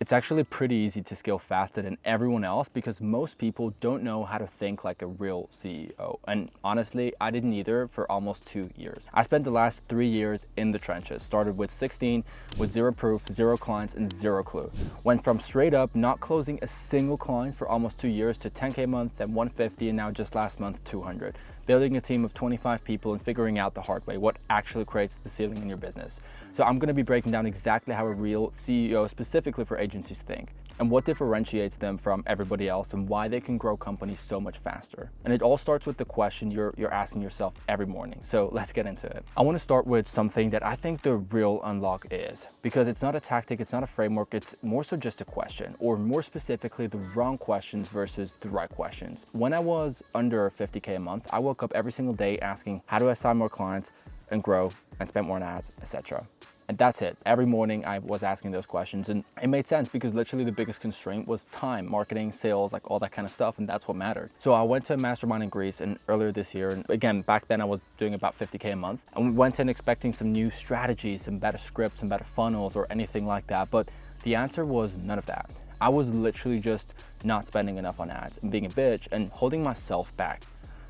It's actually pretty easy to scale faster than everyone else because most people don't know how to think like a real CEO. And honestly, I didn't either for almost 2 years. I spent the last 3 years in the trenches, started with 16, with zero proof, zero clients, and zero clue. Went from straight up not closing a single client for almost 2 years to 10K a month, then 150, and now just last month, 200. Building a team of 25 people and figuring out the hard way what actually creates the ceiling in your business. So I'm gonna be breaking down exactly how a real CEO specifically for agencies think, and what differentiates them from everybody else and why they can grow companies so much faster. And it all starts with the question you're asking yourself every morning. So let's get into it. I wanna start with something that I think the real unlock is, because it's not a tactic, it's not a framework, it's more so just a question, or more specifically, the wrong questions versus the right questions. When I was under 50K a month, I woke up every single day asking, how do I sign more clients and grow and spend more on ads, etc. And that's it. Every morning I was asking those questions, and it made sense because literally the biggest constraint was time, marketing, sales, like all that kind of stuff, and that's what mattered. So I went to a mastermind in Greece and earlier this year, and again, back then I was doing about 50K a month, and we went in expecting some new strategies, some better scripts, some better funnels or anything like that, but the answer was none of that. I was literally just not spending enough on ads and being a bitch and holding myself back.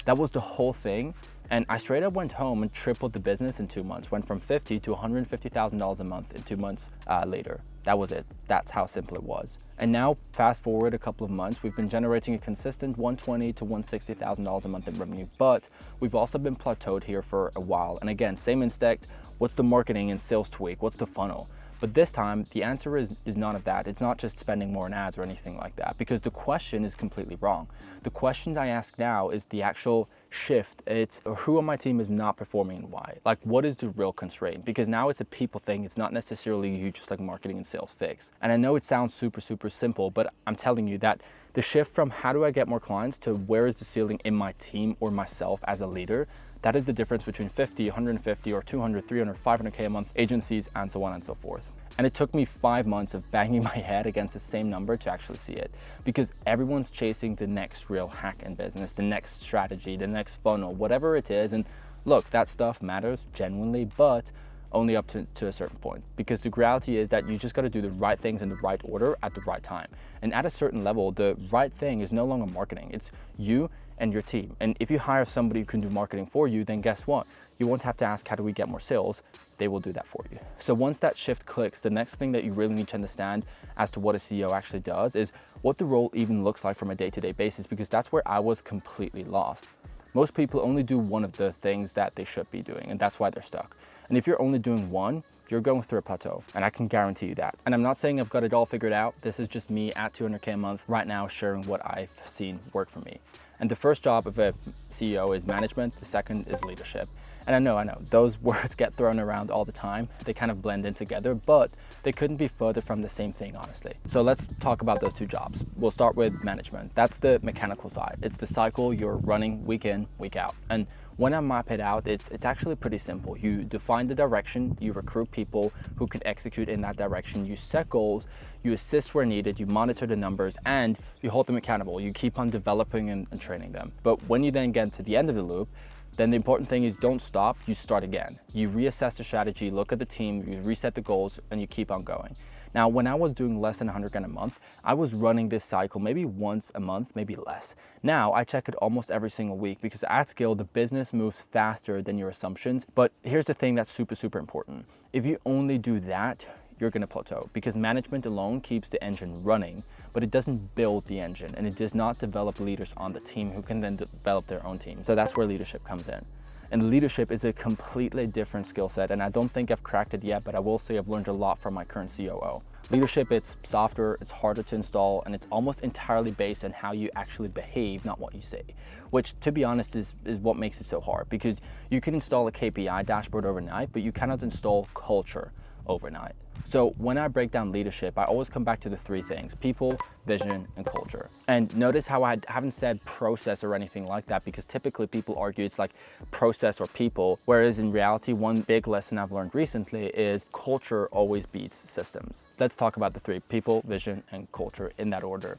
That was the whole thing. And I straight up went home and tripled the business in 2 months, went from $50,000 to $150,000 a month in 2 months later. That was it. That's how simple it was. And now fast forward a couple of months, we've been generating a consistent $120,000 to $160,000 a month in revenue, but we've also been plateaued here for a while. And again, same instinct, what's the marketing and sales tweak? What's the funnel? But this time, the answer is none of that. It's not just spending more on ads or anything like that, because the question is completely wrong. The questions I ask now is the actual shift. It's who on my team is not performing and why. Like, what is the real constraint? Because now it's a people thing. It's not necessarily you just like marketing and sales fix. And I know it sounds super, super simple, but I'm telling you that the shift from how do I get more clients to where is the ceiling in my team or myself as a leader, that is the difference between 50, 150, or 200, 300, 500K a month agencies, and so on and so forth. And it took me 5 months of banging my head against the same number to actually see it, because everyone's chasing the next real hack in business, the next strategy, the next funnel, whatever it is. And look, that stuff matters genuinely, but only up to a certain point, because the reality is that you just got to do the right things in the right order at the right time. And at a certain level, the right thing is no longer marketing. It's you and your team. And if you hire somebody who can do marketing for you, then guess what? You won't have to ask, how do we get more sales? They will do that for you. So once that shift clicks, the next thing that you really need to understand as to what a CEO actually does is what the role even looks like from a day-to-day basis, because that's where I was completely lost. Most people only do one of the things that they should be doing, and that's why they're stuck. And if you're only doing one, you're going through a plateau, and I can guarantee you that. And I'm not saying I've got it all figured out. This is just me at 200K a month right now sharing what I've seen work for me. And the first job of a CEO is management. The second is leadership. And I know, those words get thrown around all the time. They kind of blend in together, but they couldn't be further from the same thing, honestly. So let's talk about those two jobs. We'll start with management. That's the mechanical side. It's the cycle you're running week in, week out. And when I map it out, it's actually pretty simple. You define the direction, you recruit people who can execute in that direction, you set goals, you assist where needed, you monitor the numbers, and you hold them accountable. You keep on developing and training them. But when you then get to the end of the loop, then the important thing is don't stop, you start again. You reassess the strategy, look at the team, you reset the goals, and you keep on going. Now, when I was doing less than 100K a month, I was running this cycle maybe once a month, maybe less. Now, I check it almost every single week, because at scale, the business moves faster than your assumptions. But here's the thing that's super, super important. If you only do that, you're gonna plateau, because management alone keeps the engine running, but it doesn't build the engine, and it does not develop leaders on the team who can then develop their own team. So that's where leadership comes in. And leadership is a completely different skill set, and I don't think I've cracked it yet, but I will say I've learned a lot from my current COO. Leadership, it's softer, it's harder to install, and it's almost entirely based on how you actually behave, not what you say, which, to be honest, is what makes it so hard, because you can install a KPI dashboard overnight, but you cannot install culture overnight. So when I break down leadership, I always come back to the three things: people, vision, and culture. And notice how I haven't said process or anything like that, because typically people argue it's like process or people, whereas in reality, one big lesson I've learned recently is culture always beats systems. Let's talk about the three: people, vision, and culture, in that order.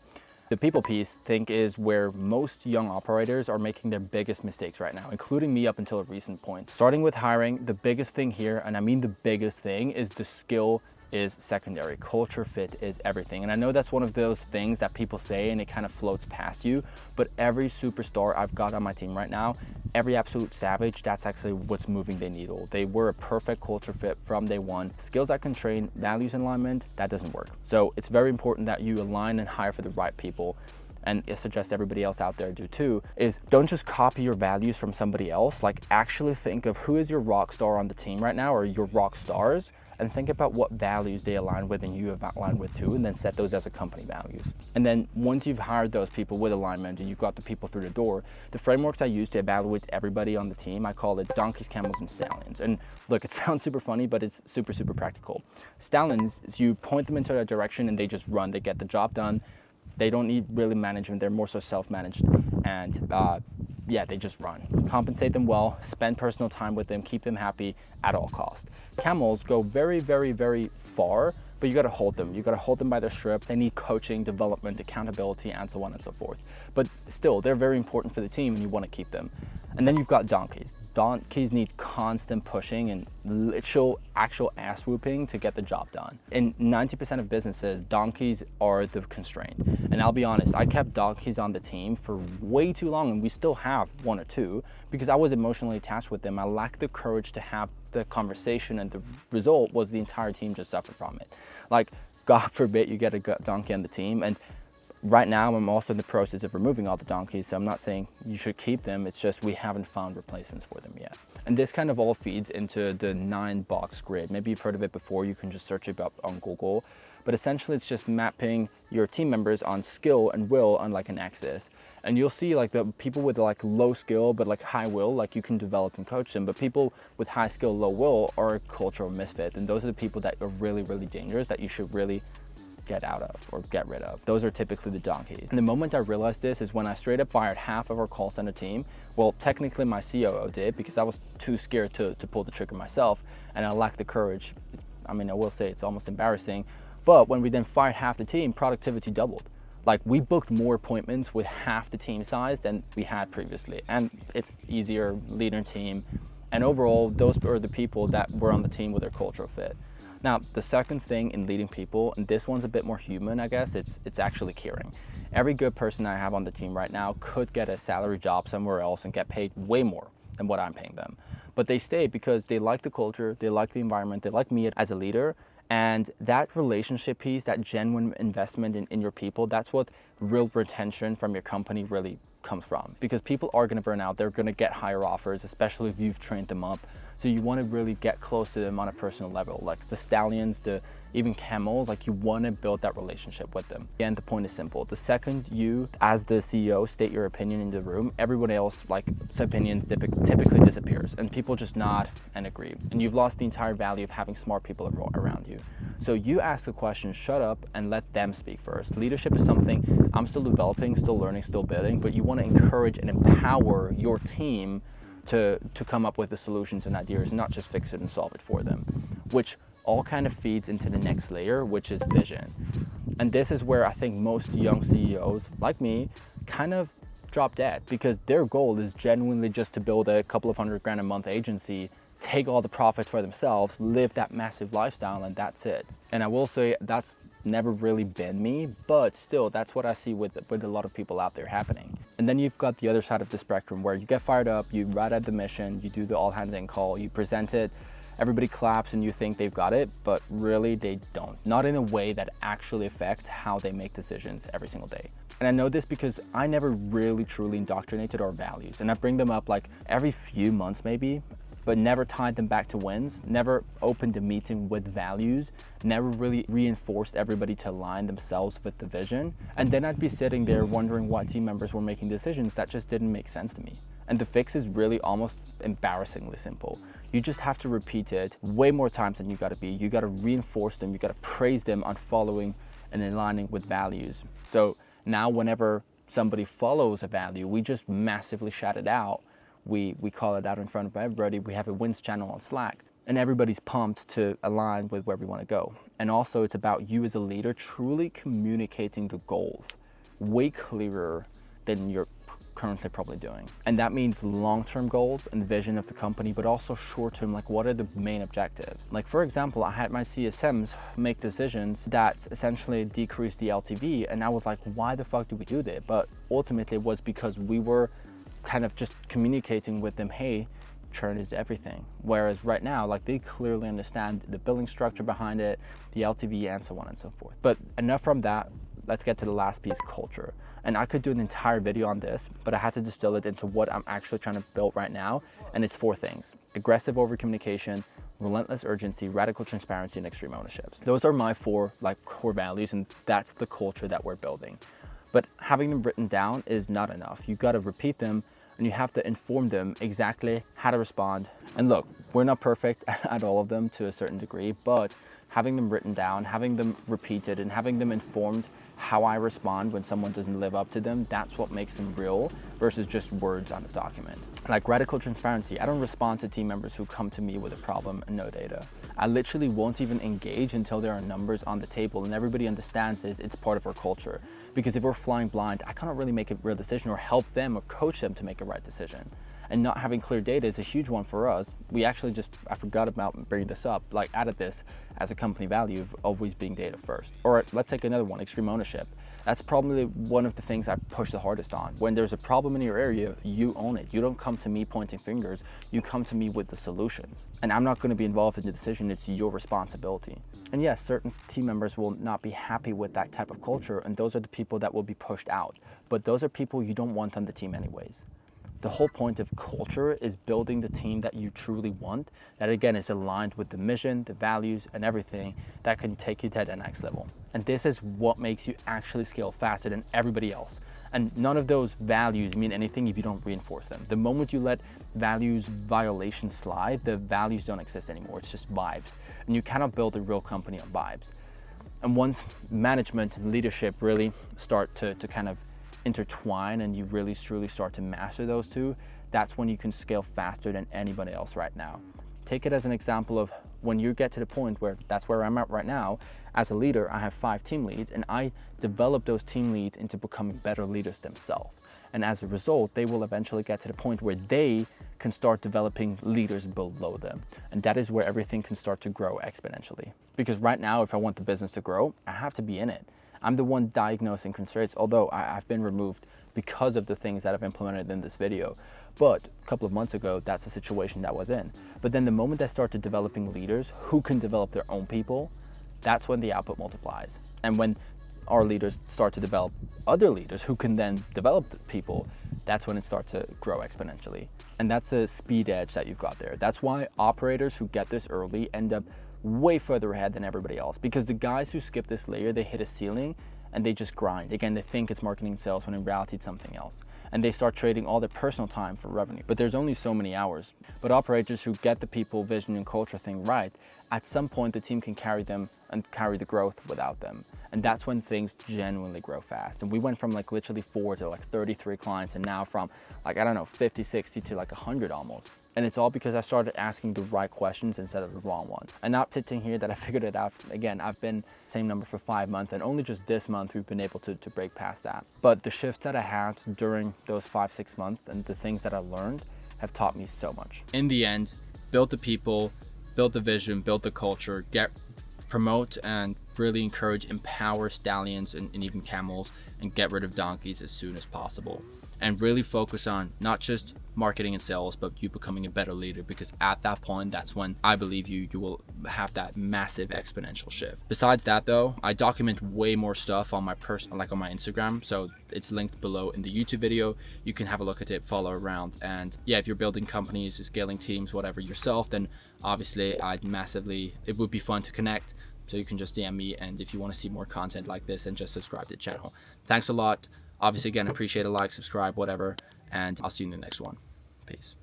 The people piece, I think, is where most young operators are making their biggest mistakes right now, including me up until a recent point. Starting with hiring, the biggest thing here, and I mean the biggest thing, is the skill is secondary. Culture fit is everything. And I know that's one of those things that people say and it kind of floats past you, but every superstar I've got on my team right now, every absolute savage, that's actually what's moving the needle. They were a perfect culture fit from day one. Skills that constraint, values alignment, that doesn't work. So it's very important that you align and hire for the right people. And I suggest everybody else out there do too, is don't just copy your values from somebody else. Like actually think of who is your rock star on the team right now, or your rock stars, and think about what values they align with and you have aligned with too, and then set those as a company values. And then once you've hired those people with alignment and you've got the people through the door, the frameworks I use to evaluate everybody on the team, I call it donkeys, camels, and stallions. And look, it sounds super funny, but it's super, super practical. Stallions, you point them into a direction and they just run, they get the job done. They don't need really management, they're more so self-managed, and yeah, they just run. Compensate them well, spend personal time with them, keep them happy at all costs. Camels go very, very, very far, but you gotta hold them. You gotta hold them by their strip. They need coaching, development, accountability, and so on and so forth. But still, they're very important for the team and you wanna keep them. And then you've got donkeys. Donkeys need constant pushing and literal, actual ass whooping to get the job done. In 90% of businesses, donkeys are the constraint. And I'll be honest, I kept donkeys on the team for way too long, and we still have one or two, because I was emotionally attached with them. I lacked the courage to have the conversation, and the result was the entire team just suffered from it. Like, God forbid you get a donkey on the team. And right now, I'm also in the process of removing all the donkeys, so I'm not saying you should keep them, it's just we haven't found replacements for them yet. And this kind of all feeds into the 9-box grid. Maybe you've heard of it before, you can just search it up on Google. But essentially, it's just mapping your team members on skill and will on like an axis. And you'll see like the people with like low skill but like high will, like you can develop and coach them. But people with high skill, low will are a cultural misfit. And those are the people that are really, really dangerous that you should really get out of or get rid of. Those are typically the donkeys. And the moment I realized this is when I straight up fired half of our call center team. Well, technically my COO did, because I was too scared to pull the trigger myself, and I lacked the courage. I mean, I will say it's almost embarrassing, but when we then fired half the team, productivity doubled. Like, we booked more appointments with half the team size than we had previously, and it's easier, leaner team, and overall, those are the people that were on the team with their cultural fit. Now, the second thing in leading people, and this one's a bit more human, I guess, it's actually caring. Every good person I have on the team right now could get a salary job somewhere else and get paid way more than what I'm paying them. But they stay because they like the culture, they like the environment, they like me as a leader, and that relationship piece, that genuine investment in your people, that's what real retention from your company really comes from. Because people are gonna burn out, they're gonna get higher offers, especially if you've trained them up. So you want to really get close to them on a personal level, like the stallions, even camels, like you want to build that relationship with them. And the point is simple. The second you, as the CEO, state your opinion in the room, everyone else, like, opinions typically disappears and people just nod and agree. And you've lost the entire value of having smart people around you. So you ask a question, shut up and let them speak first. Leadership is something I'm still developing, still learning, still building, but you want to encourage and empower your team to come up with the solutions and ideas, not just fix it and solve it for them, which all kind of feeds into the next layer, which is vision. And this is where I think most young CEOs like me kind of drop dead, because their goal is genuinely just to build a couple of $100,000 a month agency, take all the profits for themselves, live that massive lifestyle, and that's it. And I will say that's never really been me, but still, that's what I see with a lot of people out there happening. And then you've got the other side of the spectrum where you get fired up, you write out the mission, you do the all hands in call, you present it, everybody claps and you think they've got it, but really they don't. Not in a way that actually affects how they make decisions every single day. And I know this because I never really truly indoctrinated our values, and I bring them up like every few months maybe, but never tied them back to wins, never opened a meeting with values, never really reinforced everybody to align themselves with the vision. And then I'd be sitting there wondering why team members were making decisions that just didn't make sense to me. And the fix is really almost embarrassingly simple. You just have to repeat it way more times than you gotta be. You gotta reinforce them, you gotta praise them on following and aligning with values. So now whenever somebody follows a value, we just massively shout it out. We call it out in front of everybody. We have a wins channel on Slack, and everybody's pumped to align with where we want to go. And also it's about you as a leader truly communicating the goals way clearer than your currently probably doing. And that means long-term goals and vision of the company, but also short-term, like what are the main objectives? Like for example, I had my CSMs make decisions that essentially decrease the LTV, and I was like, why the fuck do we do that? But ultimately it was because we were kind of just communicating with them, hey, churn is everything. Whereas right now, like they clearly understand the billing structure behind it, the LTV, and so on and so forth. But enough from that, let's get to the last piece, culture. And I could do an entire video on this, but I had to distill it into what I'm actually trying to build right now. And it's 4 things: aggressive over communication, relentless urgency, radical transparency, and extreme ownership. Those are my 4 like core values, and that's the culture that we're building. But having them written down is not enough. You got to repeat them, and you have to inform them exactly how to respond. And look, we're not perfect at all of them to a certain degree, but having them written down, having them repeated, and having them informed how I respond when someone doesn't live up to them, that's what makes them real versus just words on a document. Like radical transparency, I don't respond to team members who come to me with a problem and no data. I literally won't even engage until there are numbers on the table and everybody understands this, it's part of our culture. Because if we're flying blind, I cannot really make a real decision or help them or coach them to make a right decision. And not having clear data is a huge one for us. We actually I forgot about bringing this up, like added this as a company value of always being data first. Or let's take another one, extreme ownership. That's probably one of the things I push the hardest on. When there's a problem in your area, you own it. You don't come to me pointing fingers, you come to me with the solutions. And I'm not gonna be involved in the decision, it's your responsibility. And yes, certain team members will not be happy with that type of culture, and those are the people that will be pushed out. But those are people you don't want on the team anyways. The whole point of culture is building the team that you truly want, that again is aligned with the mission, the values, and everything that can take you to the next level. And this is what makes you actually scale faster than everybody else. And none of those values mean anything if you don't reinforce them. The moment you let values violations slide, the values don't exist anymore. It's just vibes. And you cannot build a real company on vibes. And once management and leadership really start to kind of intertwine and you really truly start to master those two, that's when you can scale faster than anybody else right now. Take it as an example of when you get to the point where that's where I'm at right now. As a leader, I have 5 team leads, and I develop those team leads into becoming better leaders themselves. And as a result, they will eventually get to the point where they can start developing leaders below them. And that is where everything can start to grow exponentially. Because right now, if I want the business to grow, I have to be in it. I'm the one diagnosing constraints, although I've been removed because of the things that I've implemented in this video. But a couple of months ago, that's the situation that I was in. But then the moment I started developing leaders who can develop their own people, that's when the output multiplies. And when our leaders start to develop other leaders who can then develop the people, that's when it starts to grow exponentially. And that's a speed edge that you've got there. That's why operators who get this early end up way further ahead than everybody else, because the guys who skip this layer, they hit a ceiling and they just grind. Again, they think it's marketing and sales when in reality it's something else. And they start trading all their personal time for revenue. But there's only so many hours. But operators who get the people, vision, and culture thing right, at some point the team can carry them and carry the growth without them. And that's when things genuinely grow fast. And we went from like literally 4 to like 33 clients, and now from like, I don't know, 50, 60 to like 100 almost. And it's all because I started asking the right questions instead of the wrong ones. And not sitting here that I figured it out. Again, I've been same number for 5 months, and only just this month we've been able to break past that. But the shifts that I had during those 5-6 months and the things that I learned have taught me so much. In the end, build the people, build the vision, build the culture, promote and really encourage, empower stallions and even camels, and get rid of donkeys as soon as possible. And really focus on not just marketing and sales, but you becoming a better leader, because at that point, that's when I believe you will have that massive exponential shift. Besides that though, I document way more stuff on my on my Instagram, so it's linked below in the YouTube video. You can have a look at it, follow around. And yeah, if you're building companies, scaling teams, whatever yourself, then obviously it would be fun to connect. So you can just DM me, and if you want to see more content like this, and just subscribe to the channel. Thanks a lot. Obviously, again, appreciate a like, subscribe, whatever, and I'll see you in the next one. Peace.